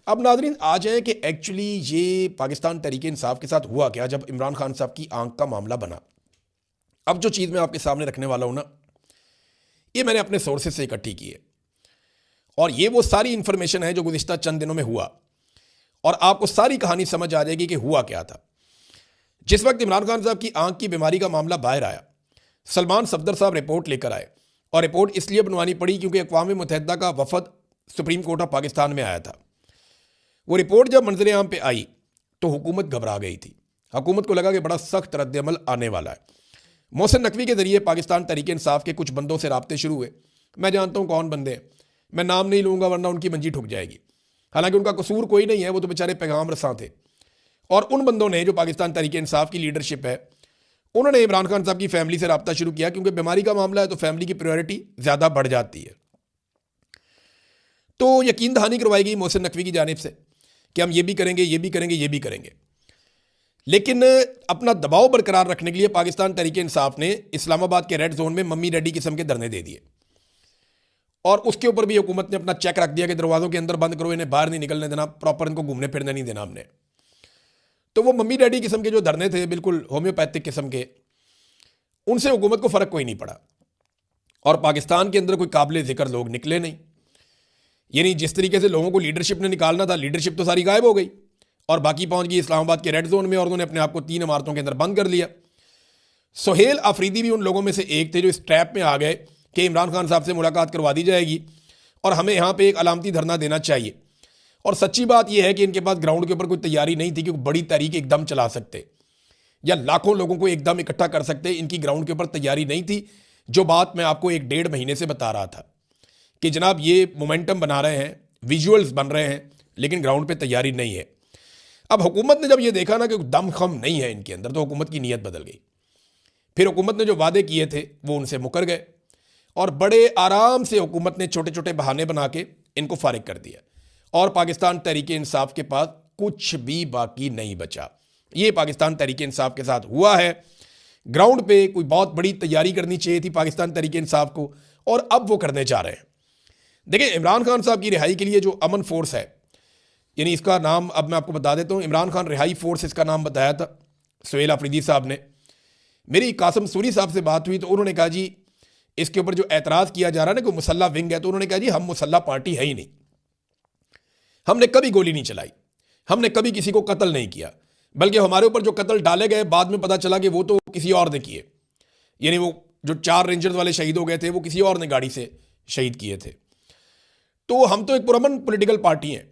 अब नाज़रीन आ जाए कि एक्चुअली ये पाकिस्तान तहरीक इंसाफ के साथ हुआ क्या जब इमरान खान साहब की आंख का मामला बना। अब जो चीज़ मैं आपके सामने रखने वाला हूँ ना, ये मैंने अपने सोर्सेज से इकट्ठी की है और ये वो सारी इंफॉर्मेशन है जो गुज़िश्ता चंद दिनों में हुआ और आपको सारी कहानी समझ आ जाएगी कि हुआ क्या था। जिस वक्त इमरान खान साहब की आंख की बीमारी का मामला बाहर आया, सलमान सफदर साहब रिपोर्ट लेकर आए और रिपोर्ट इसलिए बनवानी पड़ी क्योंकि अक़वाम मुत्तहिदा का वफद सुप्रीम कोर्ट ऑफ पाकिस्तान में आया था। वो रिपोर्ट जब मंजर आम पे आई तो हुकूमत घबरा गई थी। हुकूमत को लगा कि बड़ा सख्त रद्दअमल आने वाला है। मोहसिन नकवी के जरिए पाकिस्तान तहरीक इंसाफ के कुछ बंदों से राब्ते शुरू हुए। मैं जानता हूँ कौन बंदे हैं, मैं नाम नहीं लूँगा वरना उनकी मंजी ठुक जाएगी। हालांकि उनका कसूर कोई नहीं है, वो तो बेचारे पैगाम रसां थे। और उन बंदों ने जो पाकिस्तान तहरीक इंसाफ की लीडरशिप है, उन्होंने इमरान खान साहब की फैमिली से रब्ता शुरू किया क्योंकि बीमारी का मामला है तो फैमिली की प्रायोरिटी ज़्यादा बढ़ जाती है। तो यकीन दहानी करवाई गई मोहसिन नकवी की जानिब से कि हम ये भी करेंगे, ये भी करेंगे, ये भी करेंगे। लेकिन अपना दबाव बरकरार रखने के लिए पाकिस्तान तहरीक इंसाफ ने इस्लामाबाद के रेड जोन में मम्मी डैडी किस्म के धरने दे दिए और उसके ऊपर भी हुकूमत ने अपना चेक रख दिया कि दरवाज़ों के अंदर बंद करो, इन्हें बाहर नहीं निकलने देना, प्रॉपर इनको घूमने फिरने नहीं देना हमने। तो वो मम्मी डैडी किस्म के जो धरने थे, बिल्कुल होम्योपैथिक किस्म के, उनसे हुकूमत को फ़र्क कोई नहीं पड़ा और पाकिस्तान के अंदर कोई काबिल ज़िक्र लोग निकले नहीं। यानी जिस तरीके से लोगों को लीडरशिप ने निकालना था, लीडरशिप तो सारी गायब हो गई और बाकी पहुंच गई इस्लामाबाद के रेड जोन में और उन्होंने अपने आप को 3 इमारतों के अंदर बंद कर लिया। सुहेल अफरीदी भी उन लोगों में से एक थे जो इस ट्रैप में आ गए कि इमरान खान साहब से मुलाकात करवा दी जाएगी और हमें यहाँ पे एक अलामती धरना देना चाहिए। और सच्ची बात यह है कि इनके पास ग्राउंड के ऊपर कोई तैयारी नहीं थी कि बड़ी तहरीक एकदम चला सकते या लाखों लोगों को एकदम इकट्ठा कर सकते। इनकी ग्राउंड के ऊपर तैयारी नहीं थी। जो बात मैं आपको 1-1.5 महीने से बता रहा था कि जनाब ये मोमेंटम बना रहे हैं, विजुअल्स बन रहे हैं, लेकिन ग्राउंड पे तैयारी नहीं है। अब हुकूमत ने जब ये देखा ना कि दम खम नहीं है इनके अंदर, तो हुकूमत की नीयत बदल गई। फिर हुकूमत ने जो वादे किए थे वो उनसे मुकर गए और बड़े आराम से हुकूमत ने छोटे छोटे बहाने बना के इनको फारिग कर दिया और पाकिस्तान तहरीक इंसाफ के पास कुछ भी बाकी नहीं बचा। ये पाकिस्तान तहरीक इंसाफ के साथ हुआ है। ग्राउंड पे कोई बहुत बड़ी तैयारी करनी चाहिए थी पाकिस्तान तहरीक इंसाफ को और अब वो करने जा रहे हैं। देखिए, इमरान खान साहब की रिहाई के लिए जो अमन फोर्स है, यानी इसका नाम अब मैं आपको बता देता हूँ, इमरान खान रिहाई फोर्स इसका नाम बताया था सुहेल अफरीदी साहब ने। मेरी कासिम सूरी साहब से बात हुई तो उन्होंने कहा जी इसके ऊपर जो एतराज़ किया जा रहा है ना कि मुसल्ला विंग है, तो उन्होंने कहा जी हम मुसल्ला पार्टी है ही नहीं, हमने कभी गोली नहीं चलाई, हमने कभी किसी को कत्ल नहीं किया, बल्कि हमारे ऊपर जो कत्ल डाले गए बाद में पता चला कि वो तो किसी और ने किए। यानी वो जो 4 रेंजर्स वाले शहीद हो गए थे वो किसी और ने गाड़ी से शहीद किए थे। तो हम तो एक पुरअमन पॉलिटिकल पार्टी हैं,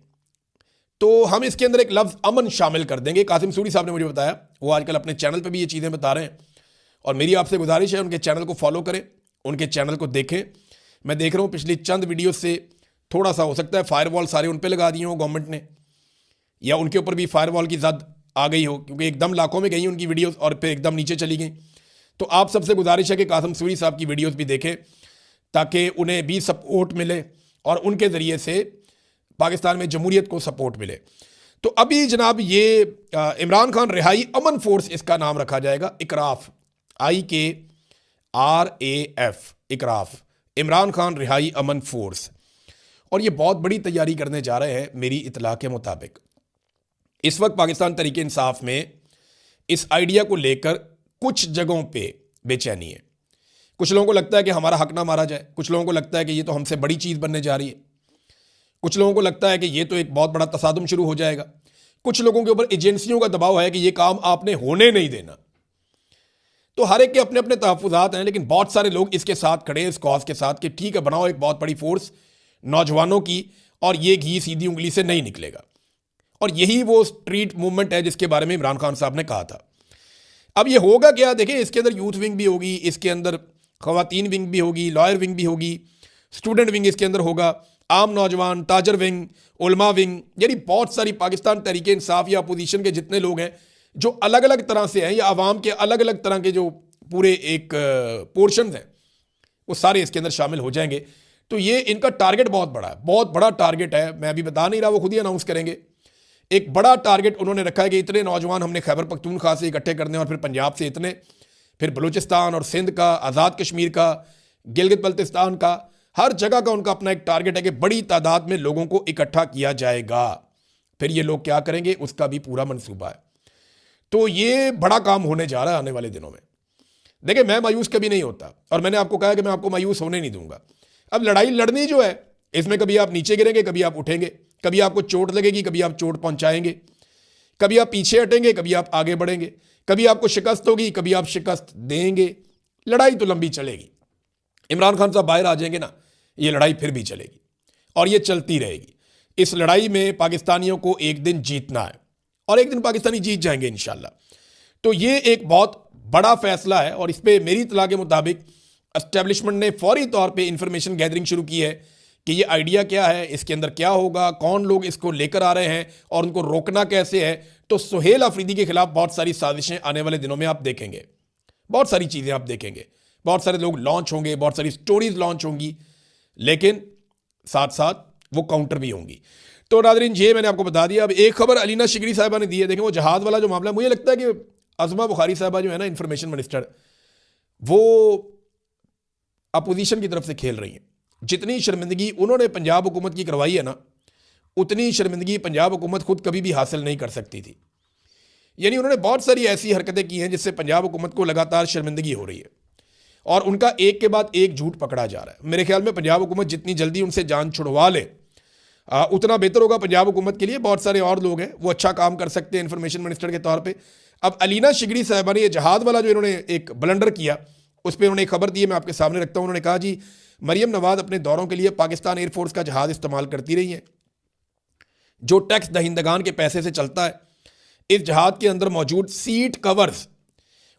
तो हम इसके अंदर एक लफ्ज़ अमन शामिल कर देंगे। कासिम सूरी साहब ने मुझे बताया, वो आजकल अपने चैनल पे भी ये चीज़ें बता रहे हैं और मेरी आपसे गुजारिश है उनके चैनल को फॉलो करें, उनके चैनल को देखें। मैं देख रहा हूँ पिछली चंद वीडियो से थोड़ा सा हो सकता है फायरवॉल सारे उन पर लगा दिए हों गवर्नमेंट ने, या उनके ऊपर भी फायरवॉल की ज़द आ गई हो क्योंकि एकदम लाखों में गई उनकी वीडियोज़ और फिर एकदम नीचे चली गई। तो आप सबसे गुजारिश है कि कासिम सूरी साहब की वीडियोज़ भी देखें ताकि उन्हें भी सपोर्ट मिले और उनके ज़रिए से पाकिस्तान में जमहूरियत को सपोर्ट मिले। तो अभी जनाब ये इमरान खान रिहाई अमन फोर्स इसका नाम रखा जाएगा, इकराफ, IKRAF, इकराफ, इमरान खान रिहाई अमन फोर्स। और ये बहुत बड़ी तैयारी करने जा रहे हैं मेरी इतला के मुताबिक। इस वक्त पाकिस्तान तहरीक इंसाफ में इस आइडिया को लेकर कुछ जगहों पे बेचैनी है। कुछ लोगों को लगता है कि हमारा हक ना मारा जाए, कुछ लोगों को लगता है कि ये तो हमसे बड़ी चीज़ बनने जा रही है, कुछ लोगों को लगता है कि ये तो एक बहुत बड़ा तसादुम शुरू हो जाएगा, कुछ लोगों के ऊपर एजेंसियों का दबाव है कि ये काम आपने होने नहीं देना। तो हर एक के अपने अपने तहफ़्फ़ुज़ात हैं, लेकिन बहुत सारे लोग इसके साथ खड़े हैं, इस कॉज के साथ कि ठीक है बनाओ एक बहुत बड़ी फोर्स नौजवानों की और ये घी सीधी उंगली से नहीं निकलेगा। और यही वो स्ट्रीट मूवमेंट है जिसके बारे में इमरान खान साहब ने कहा था। अब ये होगा क्या, देखिए इसके अंदर यूथ विंग भी होगी, इसके अंदर ख़वातीन विंग भी होगी, लॉयर विंग भी होगी, स्टूडेंट विंग इसके अंदर होगा, आम नौजवान, ताजर विंग, उलमा विंग, यानी बहुत सारी पाकिस्तान तहरीक इंसाफ या अपोजिशन के जितने लोग हैं जो अलग अलग तरह से हैं या आवाम के अलग अलग तरह के जो पूरे एक पोर्शन हैं वो सारे इसके अंदर शामिल हो जाएंगे। तो ये इनका टारगेट बहुत बड़ा है, बहुत बड़ा टारगेट है। मैं अभी बता नहीं रहा, वो खुद ही अनाउंस करेंगे। एक बड़ा टारगेट उन्होंने रखा है कि इतने नौजवान हमने खैबर पख्तूनख्वा से इकट्ठे करने और फिर पंजाब से इतने, फिर बलूचिस्तान और सिंध का, आज़ाद कश्मीर का, गिलगित बल्तिस्तान का, हर जगह का उनका अपना एक टारगेट है कि बड़ी तादाद में लोगों को इकट्ठा किया जाएगा। फिर ये लोग क्या करेंगे उसका भी पूरा मंसूबा है। तो ये बड़ा काम होने जा रहा है आने वाले दिनों में। देखिए, मैं मायूस कभी नहीं होता और मैंने आपको कहा कि मैं आपको मायूस होने नहीं दूंगा। अब लड़ाई लड़नी जो है, इसमें कभी आप नीचे गिरेंगे, कभी आप उठेंगे, कभी आपको चोट लगेगी, कभी आप चोट पहुंचाएंगे, कभी आप पीछे हटेंगे, कभी आप आगे बढ़ेंगे, कभी आपको शिकस्त होगी, कभी आप शिकस्त देंगे। लड़ाई तो लंबी चलेगी। इमरान खान साहब बाहर आ जाएंगे ना, ये लड़ाई फिर भी चलेगी और ये चलती रहेगी। इस लड़ाई में पाकिस्तानियों को एक दिन जीतना है और एक दिन पाकिस्तानी जीत जाएंगे इंशाल्लाह। तो ये एक बहुत बड़ा फैसला है और इस पर मेरी इत्तला के मुताबिक एस्टेब्लिशमेंट ने फौरी तौर पे इंफॉर्मेशन गैदरिंग शुरू की है कि ये आइडिया क्या है, इसके अंदर क्या होगा, कौन लोग इसको लेकर आ रहे हैं और उनको रोकना कैसे है। तो सुहेल अफरीदी के खिलाफ बहुत सारी साजिशें आने वाले दिनों में आप देखेंगे, बहुत सारी चीज़ें आप देखेंगे, बहुत सारे लोग लॉन्च होंगे, बहुत सारी स्टोरीज लॉन्च होंगी, लेकिन साथ साथ वो काउंटर भी होंगी। तो नाज़रीन, ये मैंने आपको बता दिया। अब एक खबर अलीना शिगरी साहिबा ने दी है। देखें, वो जहाज़ वाला जो मामला है, मुझे लगता है कि अज़मा बुखारी साहिबा जो है ना, इंफॉर्मेशन मिनिस्टर, वो अपोजिशन की तरफ से खेल रही हैं। जितनी शर्मिंदगी उन्होंने पंजाब हुकूमत की करवाई है ना, उतनी शर्मिंदगी पंजाब हुकूमत खुद कभी भी हासिल नहीं कर सकती थी। यानी उन्होंने बहुत सारी ऐसी हरकतें की हैं जिससे पंजाब हुकूमत को लगातार शर्मिंदगी हो रही है और उनका एक के बाद एक झूठ पकड़ा जा रहा है। मेरे ख्याल में पंजाब हुकूमत जितनी जल्दी उनसे जान छुड़वा ले उतना बेहतर होगा पंजाब हुकूमत के लिए। बहुत सारे और लोग हैं वो अच्छा काम कर सकते हैं इंफॉर्मेशन मिनिस्टर के तौर पे। अब अलीना शिगरी साहिबा ने ये जहाज़ वाला जो इन्होंने एक ब्लंडर किया, उस पर उन्होंने एक खबर दी है, मैं आपके सामने रखता हूँ। उन्होंने कहा जी, मरियम नवाज अपने दौरों के लिए पाकिस्तान एयरफोर्स का जहाज़ इस्तेमाल करती रही है जो टैक्स दहिंदगान के पैसे से चलता है। इस जहाज़ के अंदर मौजूद सीट कवर्स,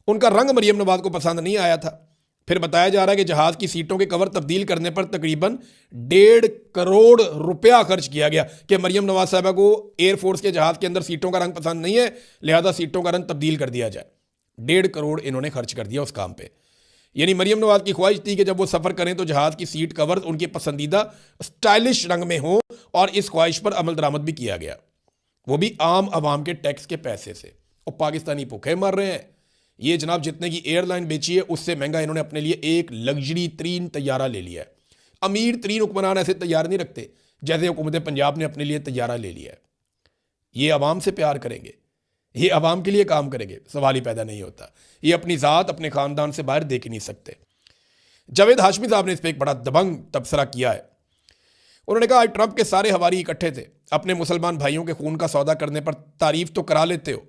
उनका रंग मरियम नवाज को पसंद नहीं आया था। फिर बताया जा रहा है कि जहाज़ की सीटों के कवर तब्दील करने पर तकरीबन 1.5 करोड़ रुपया खर्च किया गया कि मरियम नवाज साहबा को एयरफोर्स के जहाज़ के अंदर सीटों का रंग पसंद नहीं है, लिहाजा सीटों का रंग तब्दील कर दिया जाए। 1.5 करोड़ इन्होंने खर्च कर दिया उस काम पे। यानी मरियम नवाज की ख्वाहिश थी कि जब वो सफ़र करें तो जहाज़ की सीट कवर उनके पसंदीदा स्टाइलिश रंग में हो और इस ख्वाहिश पर अमल दरामद भी किया गया, वो भी आम आवाम के टैक्स के पैसे से। और पाकिस्तानी भूखे मर रहे हैं। ये जनाब जितने की एयरलाइन बेची है उससे महंगा इन्होंने अपने लिए एक लग्जरी तरीन तैयारा ले लिया है। अमीर तरीन हुक्मरान ऐसे तैयार नहीं रखते जैसे हुकूमत पंजाब ने अपने लिए तैयारा ले लिया है। ये आवाम से प्यार करेंगे, ये आवाम के लिए काम करेंगे, सवाल ही पैदा नहीं होता। ये अपनी ज़ात अपने ख़ानदान से बाहर देख ही नहीं सकते। जावेद हाशमी साहब ने इस पर एक बड़ा दबंग तबसरा किया है। उन्होंने कहा, आज ट्रंप के सारे हवारी इकट्ठे थे, अपने मुसलमान भाइयों के खून का सौदा करने पर तारीफ तो करा लेते हो,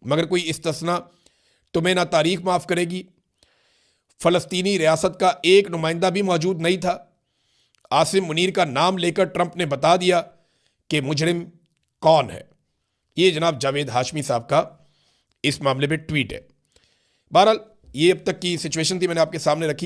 मगर कोई इस्तिस्ना तुम्हें ना तारीख माफ़ करेगी। फ़लस्तीनी रियासत का एक नुमाइंदा भी मौजूद नहीं था। आसिम मुनीर का नाम लेकर ट्रंप ने बता दिया कि मुजरिम कौन है। ये जनाब जावेद हाशमी साहब का इस मामले में ट्वीट है। बहरहाल, ये अब तक की सिचुएशन थी, मैंने आपके सामने रखी।